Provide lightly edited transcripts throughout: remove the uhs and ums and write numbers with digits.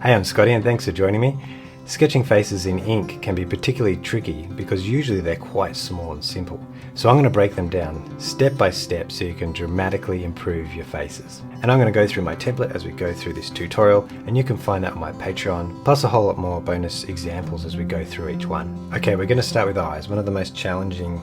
Hey, I'm Scotty and thanks for joining me. Sketching faces in ink can be particularly tricky because usually they're quite small and simple. So I'm going to break them down step by step so you can dramatically improve your faces. And I'm going to go through my template as we go through this tutorial, and you can find that on my Patreon, plus a whole lot more bonus examples as we go through each one. Okay, we're going to start with eyes, one of the most challenging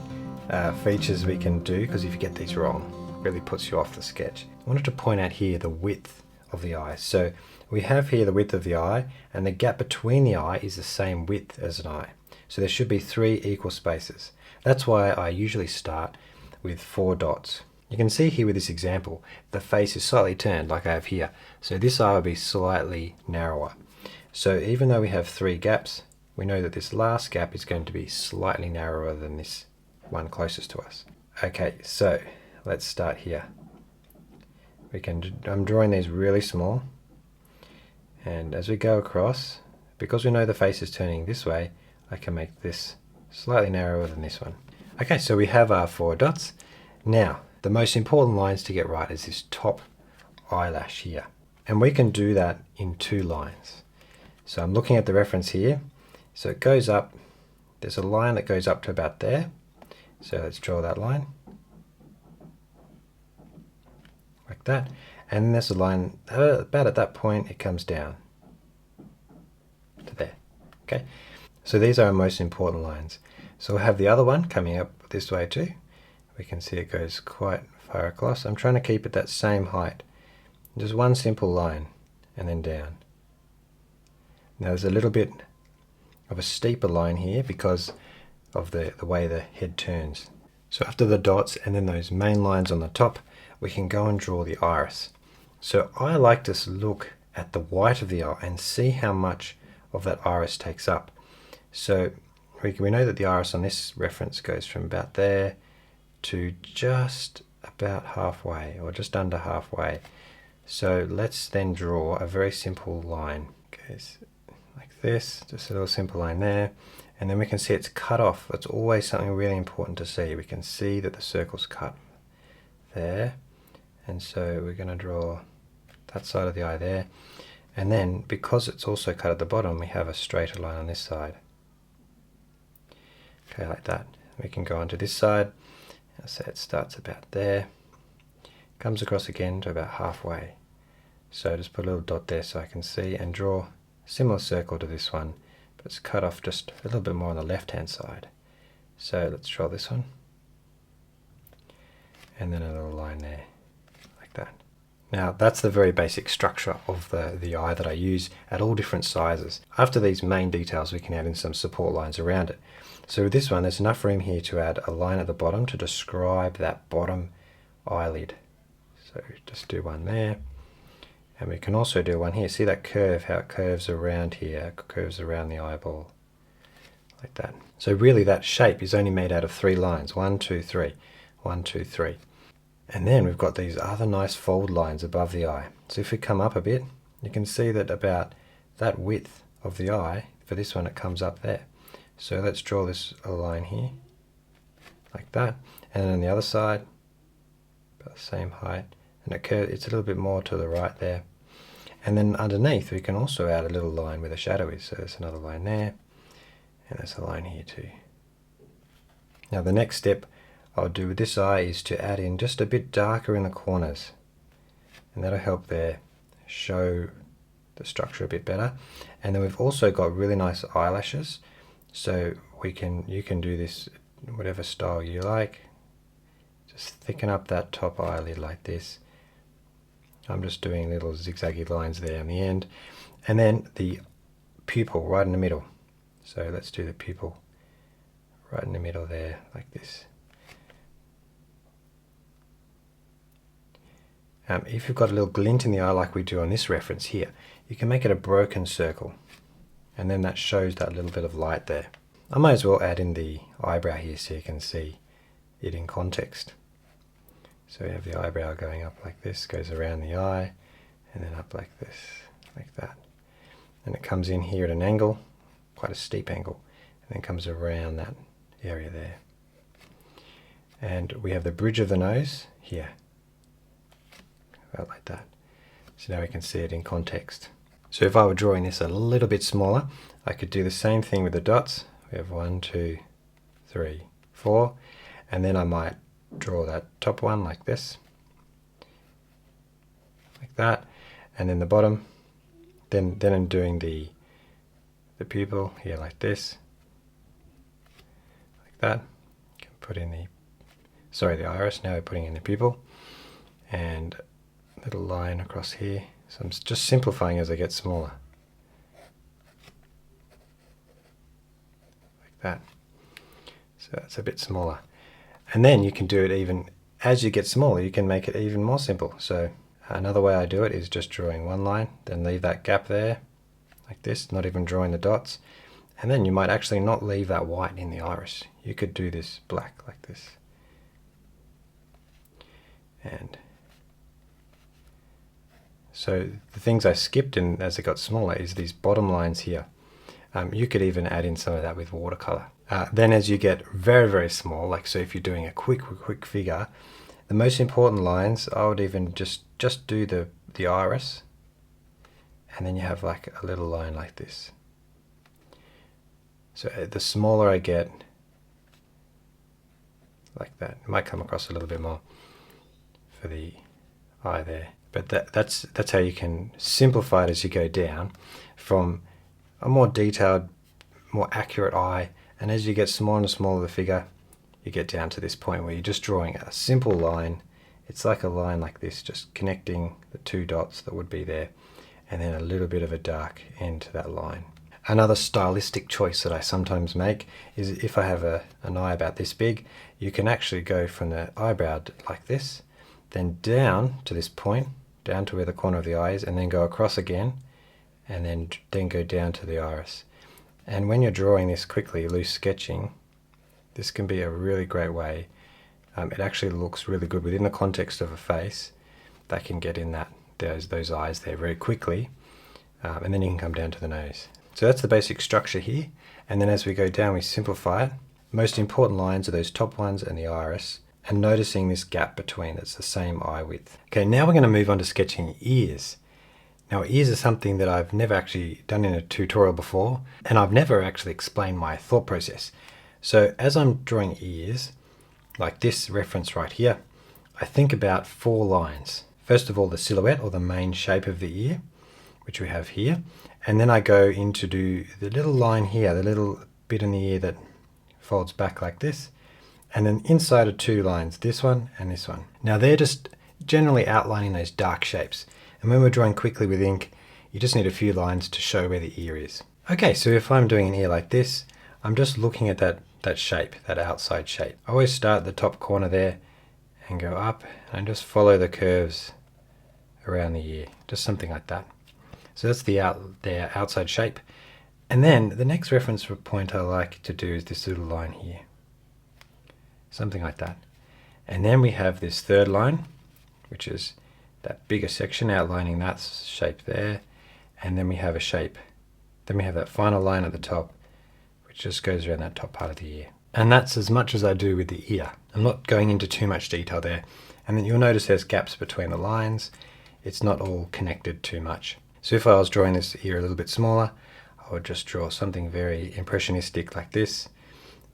features we can do, because if you get these wrong, it really puts you off the sketch. I wanted to point out here the width of the eye. So we have here the width of the eye, and the gap between the eye is the same width as an eye. So there should be 3 equal spaces. That's why I usually start with 4 dots. You can see here with this example, the face is slightly turned like I have here. So this eye will be slightly narrower. So even though we have 3 gaps, we know that this last gap is going to be slightly narrower than this one closest to us. Okay, so let's start here. I'm drawing these really small, and as we go across, because we know the face is turning this way, I can make this slightly narrower than this one. Okay, so we have our 4 dots. Now, the most important lines to get right is this top eyelash here. And we can do that in 2 lines. So I'm looking at the reference here. So it goes up, there's a line that goes up to about there. So let's draw that line. Like that. And then there's a line about at that point, it comes down to there. Okay, so these are our most important lines. So we'll have the other one coming up this way too. We can see it goes quite far across. I'm trying to keep it that same height. Just one simple line and then down. Now there's a little bit of a steeper line here because of the way the head turns. So after the dots and then those main lines on the top, we can go and draw the iris. So I like to look at the white of the eye and see how much of that iris takes up. So we know that the iris on this reference goes from about there to just about halfway, or just under halfway. So let's then draw a very simple line. Okay, so like this, just a little simple line there. And then we can see it's cut off. That's always something really important to see. We can see that the circle's cut there. And so we're going to draw that side of the eye there. And then, because it's also cut at the bottom, we have a straighter line on this side. Okay, like that. We can go on to this side. So it starts about there. Comes across again to about halfway. So just put a little dot there so I can see and draw a similar circle to this one. But it's cut off just a little bit more on the left-hand side. So let's draw this one. And then a little line there. That. Now that's the very basic structure of the eye that I use at all different sizes. After these main details, we can add in some support lines around it. So with this one, there's enough room here to add a line at the bottom to describe that bottom eyelid. So just do one there. And we can also do one here. See that curve, how it curves around here, curves around the eyeball. Like that. So really that shape is only made out of 3 lines. 1, 2, 3. 1, 2, 3. And then we've got these other nice fold lines above the eye. So if we come up a bit, you can see that about that width of the eye, for this one it comes up there. So let's draw this a line here, like that. And then on the other side, about the same height. And it's a little bit more to the right there. And then underneath we can also add a little line where the shadow is. So there's another line there, and there's a line here too. Now the next step I'll do with this eye is to add in just a bit darker in the corners, and that'll help there show the structure a bit better. And then we've also got really nice eyelashes, so you can do this whatever style you like. Just thicken up that top eyelid like this. I'm just doing little zigzaggy lines there in the end, and then the pupil right in the middle. So let's do the pupil right in the middle there like this. If you've got a little glint in the eye like we do on this reference here, you can make it a broken circle, and then that shows that little bit of light there. I might as well add in the eyebrow here so you can see it in context. So we have the eyebrow going up like this, goes around the eye, and then up like this, like that. And it comes in here at an angle, quite a steep angle, and then comes around that area there. And we have the bridge of the nose here. About like that. So now we can see it in context. So if I were drawing this a little bit smaller, I could do the same thing with the dots. We have 1, 2, 3, 4, and then I might draw that top one like this, like that, and then the bottom. Then I'm doing the pupil here like this, like that. You can put in the iris. Now we're putting in the pupil, and a little line across here. So I'm just simplifying as I get smaller, like that. So that's a bit smaller. And then you can do it even as you get smaller, you can make it even more simple. So another way I do it is just drawing one line, then leave that gap there, like this, not even drawing the dots. And then you might actually not leave that white in the iris. You could do this black like this. And so the things I skipped in as it got smaller is these bottom lines here. You could even add in some of that with watercolor. Then as you get very, very small, like so if you're doing a quick figure, the most important lines, I would even just do the iris, and then you have like a little line like this. So the smaller I get, like that, it might come across a little bit more for the eye there. But that's how you can simplify it as you go down from a more detailed, more accurate eye. And as you get smaller and smaller the figure, you get down to this point where you're just drawing a simple line. It's like a line like this, just connecting the two dots that would be there, and then a little bit of a dark end to that line. Another stylistic choice that I sometimes make is if I have an eye about this big, you can actually go from the eyebrow like this, then down to this point, down to where the corner of the eye is, and then go across again, and then go down to the iris. And when you're drawing this quickly, loose sketching, this can be a really great way. It actually looks really good within the context of a face. That can get in those eyes there very quickly, and then you can come down to the nose. So that's the basic structure here, and then as we go down we simplify it. Most important lines are those top ones and the iris, and noticing this gap between that's the same eye width. Okay, now we're going to move on to sketching ears. Now ears are something that I've never actually done in a tutorial before, and I've never actually explained my thought process. So as I'm drawing ears, like this reference right here, I think about 4 lines. First of all, the silhouette or the main shape of the ear, which we have here, and then I go in to do the little line here, the little bit in the ear that folds back like this, and then inside are 2 lines, this one and this one. Now they're just generally outlining those dark shapes, and when we're drawing quickly with ink, you just need a few lines to show where the ear is. Okay, so if I'm doing an ear like this, I'm just looking at that shape, that outside shape. I always start at the top corner there and go up and just follow the curves around the ear, just something like that. So that's the outside shape. And then the next reference point I like to do is this little line here, something like that. And then we have this third line, which is that bigger section outlining that shape there, and then we have a shape. Then we have that final line at the top, which just goes around that top part of the ear. And that's as much as I do with the ear. I'm not going into too much detail there. And then you'll notice there's gaps between the lines. It's not all connected too much. So if I was drawing this ear a little bit smaller, I would just draw something very impressionistic like this,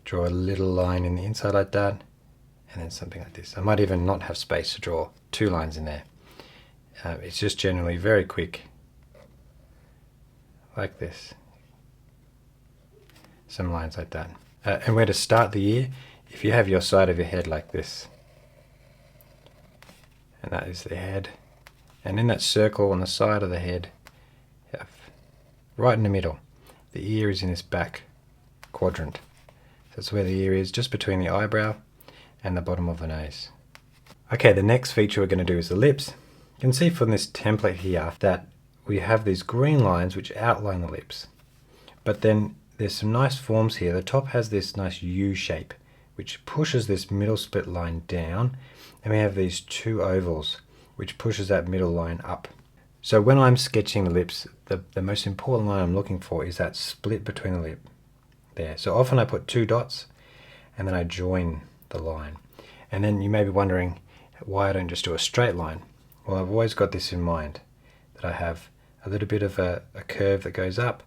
draw a little line in the inside like that, and then something like this. I might even not have space to draw 2 lines in there. It's just generally very quick, like this. Some lines like that. And where to start the ear, if you have your side of your head like this, and that is the head, and in that circle on the side of the head, you have right in the middle, the ear is in this back quadrant. So that's where the ear is, just between the eyebrow and the bottom of the nose. Okay, the next feature we're going to do is the lips. You can see from this template here that we have these green lines which outline the lips. But then there's some nice forms here. The top has this nice U shape which pushes this middle split line down, and we have these 2 ovals which pushes that middle line up. So when I'm sketching the lips, the most important line I'm looking for is that split between the lip there. So often I put 2 dots and then I join the line. And then you may be wondering why I don't just do a straight line. Well, I've always got this in mind, that I have a little bit of a curve that goes up.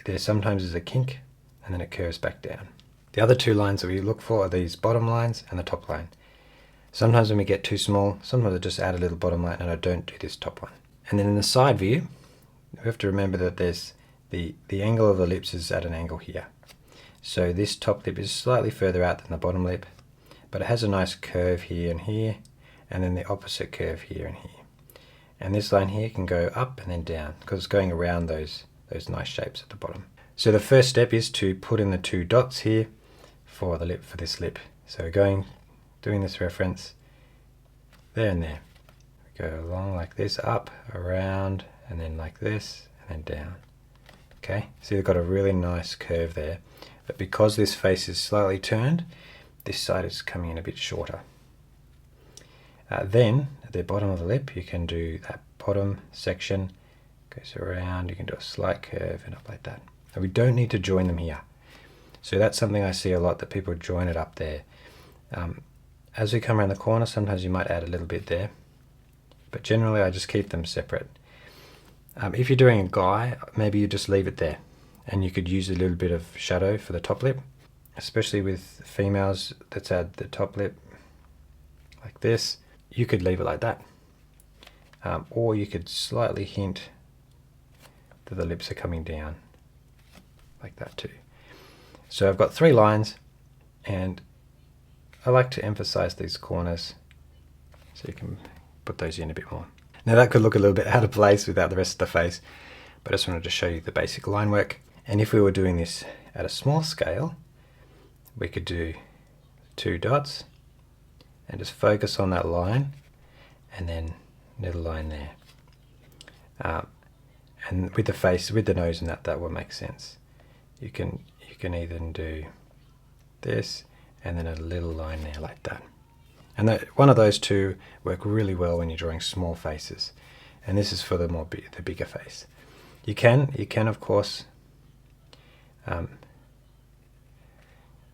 There sometimes is a kink, and then it curves back down. The other two lines that we look for are these bottom lines and the top line. Sometimes when we get too small, sometimes I just add a little bottom line and I don't do this top one. And then in the side view, we have to remember that there's the angle of the lips is at an angle here. So this top lip is slightly further out than the bottom lip, but it has a nice curve here and here, and then the opposite curve here and here. And this line here can go up and then down because it's going around those nice shapes at the bottom. So the first step is to put in the two dots here for the lip, for this lip. So we're doing this reference there and there. We go along like this, up, around, and then like this, and then down. Okay, so you've got a really nice curve there. But because this face is slightly turned, this side is coming in a bit shorter. Then, at the bottom of the lip, you can do that bottom section, goes around, you can do a slight curve and up like that. And we don't need to join them here. So that's something I see a lot, that people join it up there. As we come around the corner, sometimes you might add a little bit there, but generally I just keep them separate. If you're doing a guy, maybe you just leave it there, and you could use a little bit of shadow for the top lip, especially with females. Let's add the top lip like this. You could leave it like that, or you could slightly hint that the lips are coming down like that too. So I've got 3 lines, and I like to emphasize these corners so you can put those in a bit more. Now that could look a little bit out of place without the rest of the face, but I just wanted to show you the basic line work. And if we were doing this at a small scale, we could do 2 dots and just focus on that line, and then little line there. And with the face, with the nose and that will make sense. You can even do this and then a little line there like that. And one of those two work really well when you're drawing small faces. And this is for the bigger face. You can of course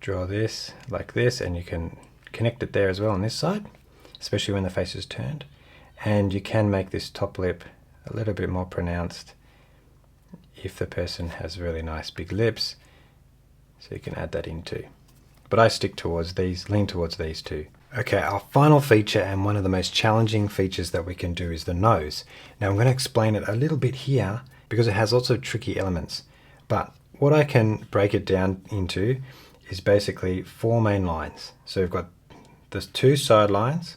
draw this like this, and you can connect it there as well on this side, especially when the face is turned. And you can make this top lip a little bit more pronounced if the person has really nice big lips, so you can add that in too. But I lean towards these two. Okay, our final feature, and one of the most challenging features that we can do, is the nose. Now I'm going to explain it a little bit here because it has lots of tricky elements. But what I can break it down into is basically 4 main lines. So we've got the 2 side lines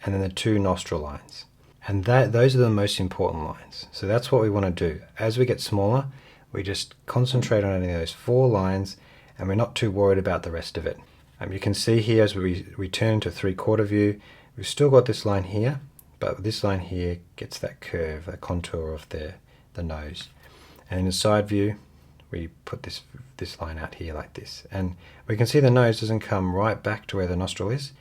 and then the 2 nostril lines. And those are the most important lines. So that's what we want to do. As we get smaller, we just concentrate on adding those 4 lines, and we're not too worried about the rest of it. You can see here as we return to 3/4 view, we've still got this line here, but this line here gets that curve, that contour of the nose. And in the side view, we put this line out here like this. And we can see the nose doesn't come right back to where the nostril is.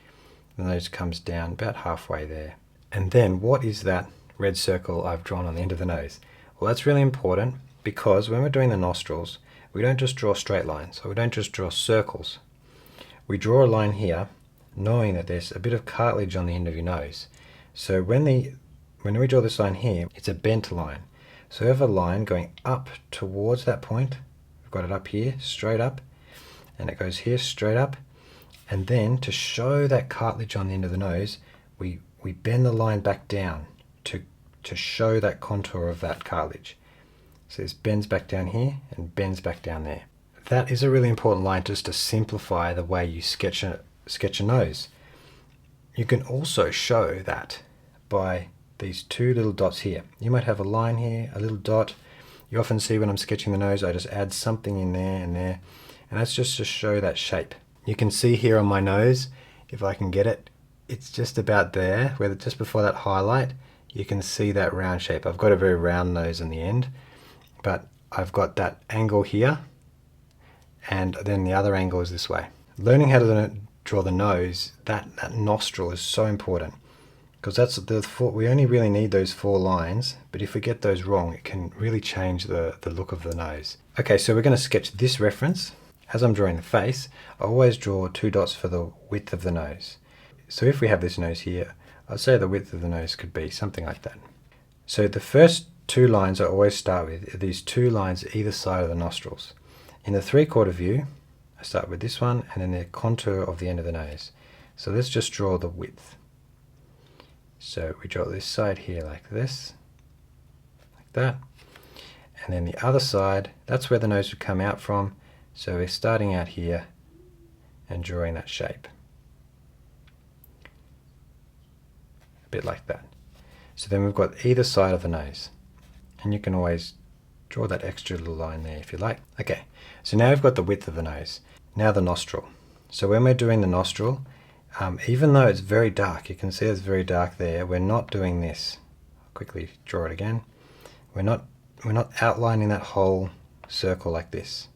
The nose comes down about halfway there. And then what is that red circle I've drawn on the end of the nose? Well, that's really important, because when we're doing the nostrils, we don't just draw straight lines, or we don't just draw circles. We draw a line here, knowing that there's a bit of cartilage on the end of your nose. So when we draw this line here, it's a bent line. So we have a line going up towards that point. We've got it up here, straight up, and it goes here, straight up. And then to show that cartilage on the end of the nose, we bend the line back down to show that contour of that cartilage. So this bends back down here and bends back down there. That is a really important line just to simplify the way you sketch a nose. You can also show that by these 2 little dots here. You might have a line here, a little dot. You often see when I'm sketching the nose, I just add something in there and there, and that's just to show that shape. You can see here on my nose, if I can get it, it's just about there, where just before that highlight, you can see that round shape. I've got a very round nose in the end, but I've got that angle here, and then the other angle is this way. Learning how to draw the nose, that nostril is so important, because that's we only really need those 4 lines, but if we get those wrong, it can really change the look of the nose. Okay, so we're going to sketch this reference. As I'm drawing the face, I always draw 2 dots for the width of the nose. So if we have this nose here, I'd say the width of the nose could be something like that. So the first two lines I always start with are these two lines either side of the nostrils. In the 3/4 view, I start with this one and then the contour of the end of the nose. So let's just draw the width. So we draw this side here like this, like that. And then the other side, that's where the nose would come out from. So we're starting out here and drawing that shape. A bit like that. So then we've got either side of the nose. And you can always draw that extra little line there if you like. Okay, so now we've got the width of the nose. Now the nostril. So when we're doing the nostril, even though it's very dark, you can see it's very dark there, we're not doing this. I'll quickly draw it again. We're not outlining that whole circle like this.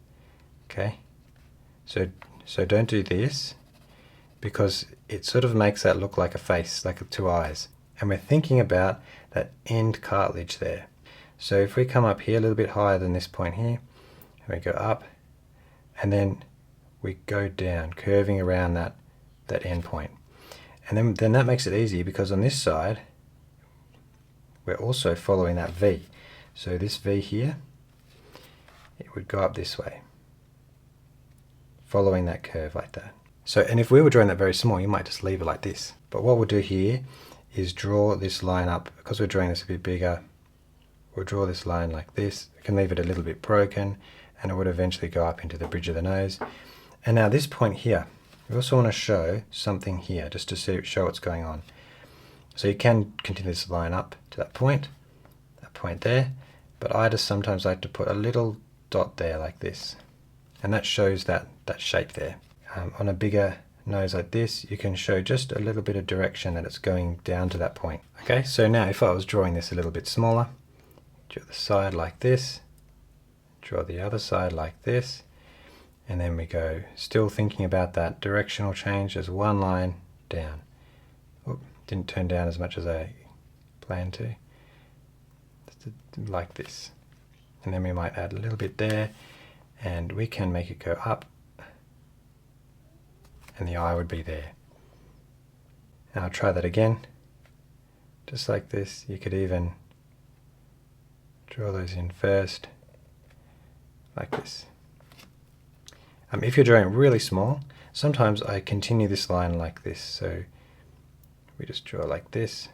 Okay, so don't do this, because it sort of makes that look like a face, like two eyes. And we're thinking about that end cartilage there. So if we come up here a little bit higher than this point here, and we go up, and then we go down, curving around that end point. And then that makes it easy, because on this side, we're also following that V. So this V here, it would go up this way, following that curve like that. So, and if we were drawing that very small, you might just leave it like this. But what we'll do here is draw this line up, because we're drawing this a bit bigger, we'll draw this line like this. We can leave it a little bit broken, and it would eventually go up into the bridge of the nose. And now this point here, we also want to show something here, just to show what's going on. So you can continue this line up to that point there, but I just sometimes like to put a little dot there like this, and that shows that shape there. On a bigger nose like this, you can show just a little bit of direction that it's going down to that point. Okay, so now if I was drawing this a little bit smaller, draw the side like this, draw the other side like this, and then we go, still thinking about that directional change, as one line down. Oop, didn't turn down as much as I planned to. Just like this. And then we might add a little bit there, and we can make it go up, and the eye would be there. Now I'll try that again, just like this. You could even draw those in first, like this. If you're drawing really small, sometimes I continue this line like this. So we just draw like this.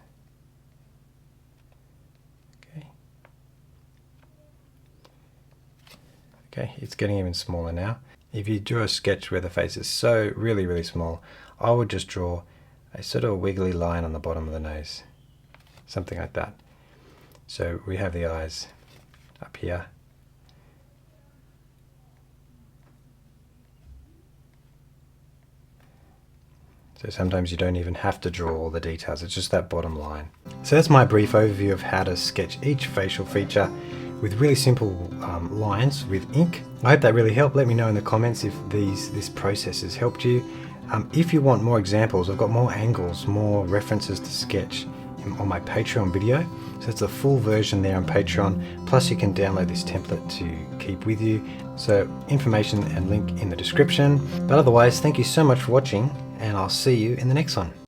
Okay, it's getting even smaller now. If you draw a sketch where the face is so really small, I would just draw a sort of wiggly line on the bottom of the nose, something like that. So we have the eyes up here. So sometimes you don't even have to draw all the details, it's just that bottom line. So that's my brief overview of how to sketch each facial feature with really simple lines with ink. I hope that really helped. Let me know in the comments if this process has helped you. If you want more examples, I've got more angles, more references to sketch on my Patreon video. So it's a full version there on Patreon. Plus you can download this template to keep with you. So information and link in the description. But otherwise, thank you so much for watching, and I'll see you in the next one.